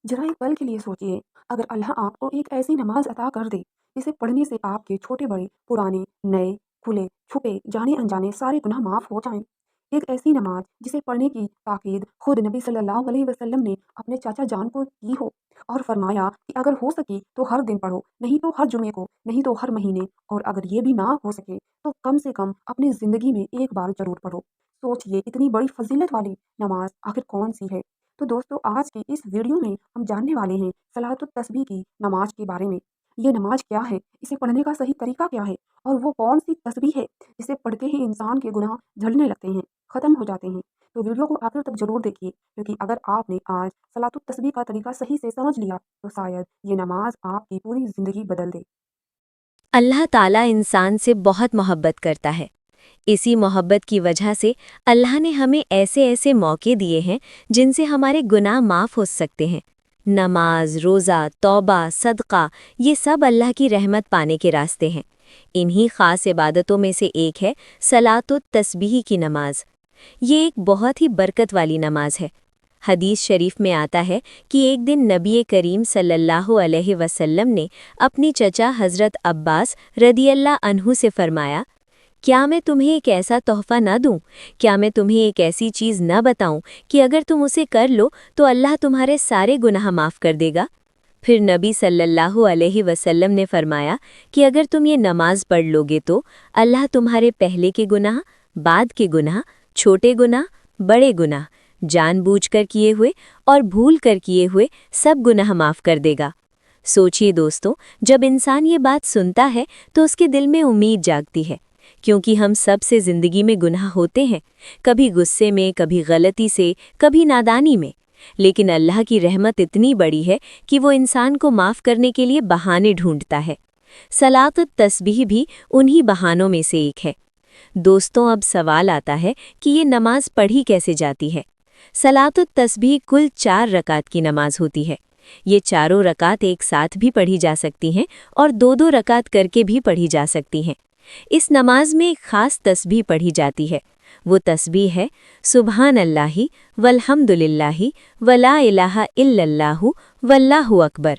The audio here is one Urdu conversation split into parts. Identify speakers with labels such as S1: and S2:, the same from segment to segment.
S1: ذرا ایک پل کے لیے سوچئے، اگر اللہ آپ کو ایک ایسی نماز عطا کر دے جسے پڑھنے سے آپ کے چھوٹے بڑے، پرانے نئے، کھلے چھپے، جانے انجانے سارے گناہ معاف ہو جائیں۔ ایک ایسی نماز جسے پڑھنے کی تاکید خود نبی صلی اللہ علیہ وسلم نے اپنے چاچا جان کو کی ہو اور فرمایا کہ اگر ہو سکی تو ہر دن پڑھو، نہیں تو ہر جمعے کو، نہیں تو ہر مہینے، اور اگر یہ بھی نہ ہو سکے تو کم سے کم اپنی زندگی میں ایک بار ضرور پڑھو۔ سوچئے اتنی بڑی فضیلت والی نماز آخر کون سی ہے؟ تو دوستو آج کی اس ویڈیو میں ہم جاننے والے ہیں صلاۃ التسبیح کی نماز کے بارے میں۔ یہ نماز کیا ہے؟ اسے پڑھنے کا صحیح طریقہ کیا ہے؟ اور وہ کون سی تسبیح ہے جسے پڑھتے ہی انسان کے گناہ جھڑنے لگتے ہیں، ختم ہو جاتے ہیں؟ تو ویڈیو کو آخر تک ضرور دیکھیے، کیونکہ اگر آپ نے آج صلاۃ التسبیح کا طریقہ صحیح سے سمجھ لیا تو شاید یہ نماز آپ کی پوری زندگی بدل دے۔
S2: اللہ تعالیٰ انسان سے بہت محبت کرتا ہے۔ اسی محبت کی وجہ سے اللہ نے ہمیں ایسے ایسے موقع دیے ہیں جن سے ہمارے گناہ معاف ہو سکتے ہیں۔ نماز، روزہ، توبہ، صدقہ، یہ سب اللہ کی رحمت پانے کے راستے ہیں۔ انہی خاص عبادتوں میں سے ایک ہے صلاۃ التسبیح کی نماز۔ یہ ایک بہت ہی برکت والی نماز ہے۔ حدیث شریف میں آتا ہے کہ ایک دن نبی کریم صلی اللہ علیہ وسلم نے اپنی چچا حضرت عباس رضی اللہ عنہ سے فرمایا، کیا میں تمہیں ایک ایسا تحفہ نہ دوں؟ کیا میں تمہیں ایک ایسی چیز نہ بتاؤں کہ اگر تم اسے کر لو تو اللہ تمہارے سارے گناہ معاف کر دے گا؟ پھر نبی صلی اللہ علیہ وسلم نے فرمایا کہ اگر تم یہ نماز پڑھ لو گے تو اللہ تمہارے پہلے کے گناہ، بعد کے گناہ، چھوٹے گناہ، بڑے گناہ، جان بوجھ کر کیے ہوئے اور بھول کر کیے ہوئے سب گناہ معاف کر دے گا۔ سوچئے دوستو، جب انسان یہ بات سنتا ہے تو اس کے دل میں امید جاگتی ہے، کیونکہ ہم سب سے زندگی میں گناہ ہوتے ہیں، کبھی غصے میں، کبھی غلطی سے، کبھی نادانی میں، لیکن اللہ کی رحمت اتنی بڑی ہے کہ وہ انسان کو معاف کرنے کے لیے بہانے ڈھونڈتا ہے۔ صلاۃ التسبیح بھی انہی بہانوں میں سے ایک ہے۔ دوستوں، اب سوال آتا ہے کہ یہ نماز پڑھی کیسے جاتی ہے؟ صلاۃ التسبیح کل 4 رکعت کی نماز ہوتی ہے۔ یہ چاروں رکعت ایک ساتھ بھی پڑھی جا سکتی ہیں اور 2 رکعت کر کے بھی پڑھی جا سکتی ہیں۔ اس نماز میں ایک خاص تسبیح پڑھی جاتی ہے۔ وہ تسبیح ہے سبحان اللہ والحمد للہ ولا الہ الا اللہ واللہ اکبر۔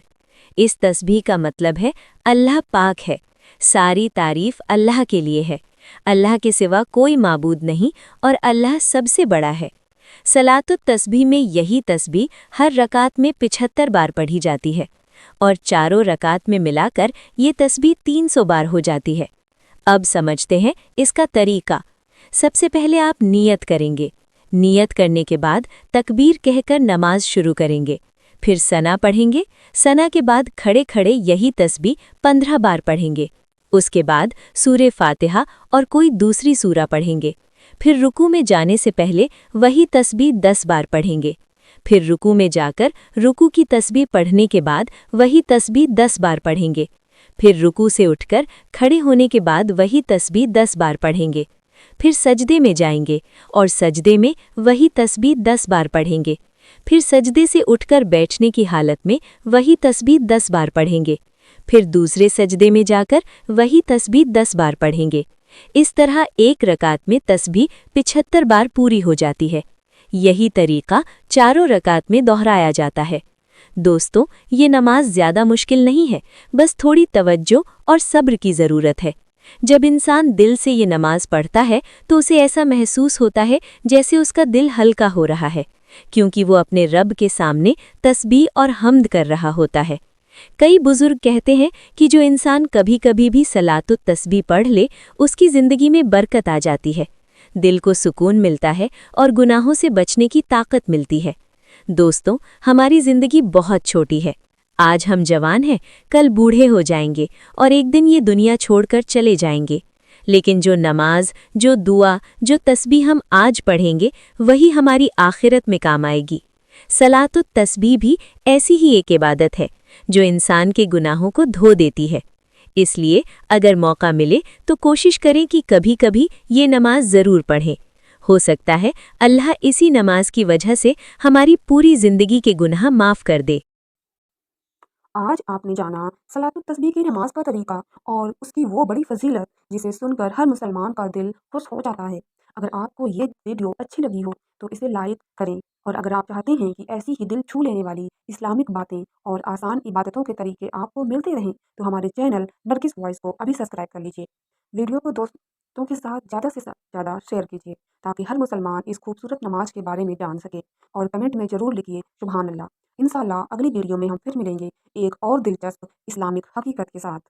S2: اس تسبیح کا مطلب ہے اللہ پاک ہے، ساری تعریف اللہ کے لیے ہے، اللہ کے سوا کوئی معبود نہیں اور اللہ سب سے بڑا ہے۔ صلاۃ التسبیح میں یہی تسبیح ہر رکعت میں 75 بار پڑھی جاتی ہے اور چاروں رکعت میں ملا کر یہ تسبیح 300 بار ہو جاتی ہے۔ اب سمجھتے ہیں اس کا طریقہ۔ سب سے پہلے آپ نیت کریں گے۔ نیت کرنے کے بعد تکبیر کہہ کر نماز شروع کریں گے، پھر ثنا پڑھیں گے۔ ثنا کے بعد کھڑے کھڑے یہی تسبیح 15 بار پڑھیں گے۔ اس کے بعد سورہ فاتحہ اور کوئی دوسری سورہ پڑھیں گے۔ پھر رکوع میں جانے سے پہلے وہی تسبیح 10 بار پڑھیں گے۔ پھر رکوع میں جا کر رکوع کی تسبیح پڑھنے کے بعد وہی تسبیح 10 بار پڑھیں گے۔ پھر رکوع سے اٹھ کر کھڑے ہونے کے بعد وہی تسبیح 10 بار پڑھیں گے۔ پھر سجدے میں جائیں گے اور سجدے میں وہی تسبیح 10 بار پڑھیں گے۔ پھر سجدے سے اٹھ کر بیٹھنے کی حالت میں وہی تسبیح 10 بار پڑھیں گے۔ پھر دوسرے سجدے میں جا کر وہی تسبیح 10 بار پڑھیں گے۔ اس طرح ایک رکعت میں تسبیح 75 بار پوری ہو جاتی ہے۔ یہی طریقہ چاروں رکعت میں دہرایا جاتا ہے۔ دوستو، یہ نماز زیادہ مشکل نہیں ہے، بس تھوڑی توجہ اور صبر کی ضرورت ہے۔ جب انسان دل سے یہ نماز پڑھتا ہے تو اسے ایسا محسوس ہوتا ہے جیسے اس کا دل ہلکا ہو رہا ہے، کیونکہ وہ اپنے رب کے سامنے تسبیح اور حمد کر رہا ہوتا ہے۔ کئی بزرگ کہتے ہیں کہ جو انسان کبھی کبھی بھی صلاۃ التسبیح پڑھ لے، اس کی زندگی میں برکت آ جاتی ہے، دل کو سکون ملتا ہے اور گناہوں سے بچنے کی طاقت ملتی ہے۔ دوستوں، ہماری زندگی بہت چھوٹی ہے۔ آج ہم جوان ہیں، کل بوڑھے ہو جائیں گے اور ایک دن یہ دنیا چھوڑ کر چلے جائیں گے، لیکن جو نماز، جو دعا، جو تسبیح ہم آج پڑھیں گے وہی ہماری آخرت میں کام آئے گی۔ صلاۃ التسبیح بھی ایسی ہی ایک عبادت ہے جو انسان کے گناہوں کو دھو دیتی ہے۔ اس لیے اگر موقع ملے تو کوشش کریں کہ کبھی کبھی یہ نماز ضرور پڑھیں۔ ہو سکتا ہے اللہ اسی نماز کی وجہ سے ہماری پوری زندگی کے گناہ معاف کر دے۔
S1: آج آپ نے جانا صلاۃ التسبیح کی نماز کا طریقہ اور اس کی وہ بڑی فضیلت جسے سن کر ہر مسلمان کا دل خوش ہو جاتا ہے۔ اگر آپ کو یہ ویڈیو اچھی لگی ہو تو اسے لائک کریں، اور اگر آپ چاہتے ہیں کہ ایسی ہی دل چھو لینے والی اسلامک باتیں اور آسان عبادتوں کے طریقے آپ کو ملتے رہیں تو ہمارے چینل نرگس وائس کو ابھی سبسکرائب کر لیجیے۔ ویڈیو کو دوستوں کے ساتھ زیادہ سے زیادہ شیئر کیجیے تاکہ ہر مسلمان اس خوبصورت نماز کے بارے میں جان سکے، اور کمنٹ میں ضرور لکھیے سبحان اللہ۔ انشاءاللہ اگلی ویڈیو میں ہم پھر ملیں گے ایک اور دلچسپ اسلامک حقیقت کے ساتھ۔